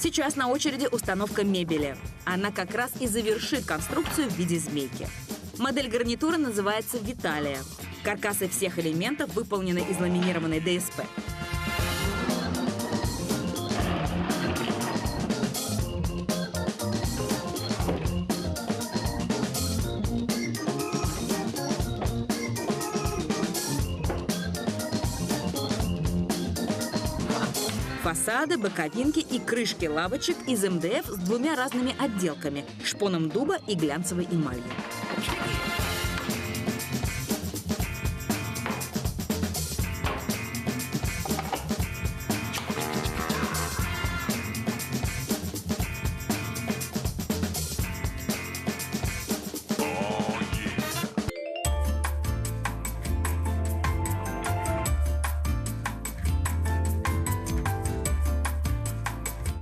Сейчас на очереди установка мебели. Она как раз и завершит конструкцию в виде змейки. Модель гарнитура называется «Виталия». Каркасы всех элементов выполнены из ламинированной ДСП. Фасады, боковинки и крышки лавочек из МДФ с двумя разными отделками – шпоном дуба и глянцевой эмалью.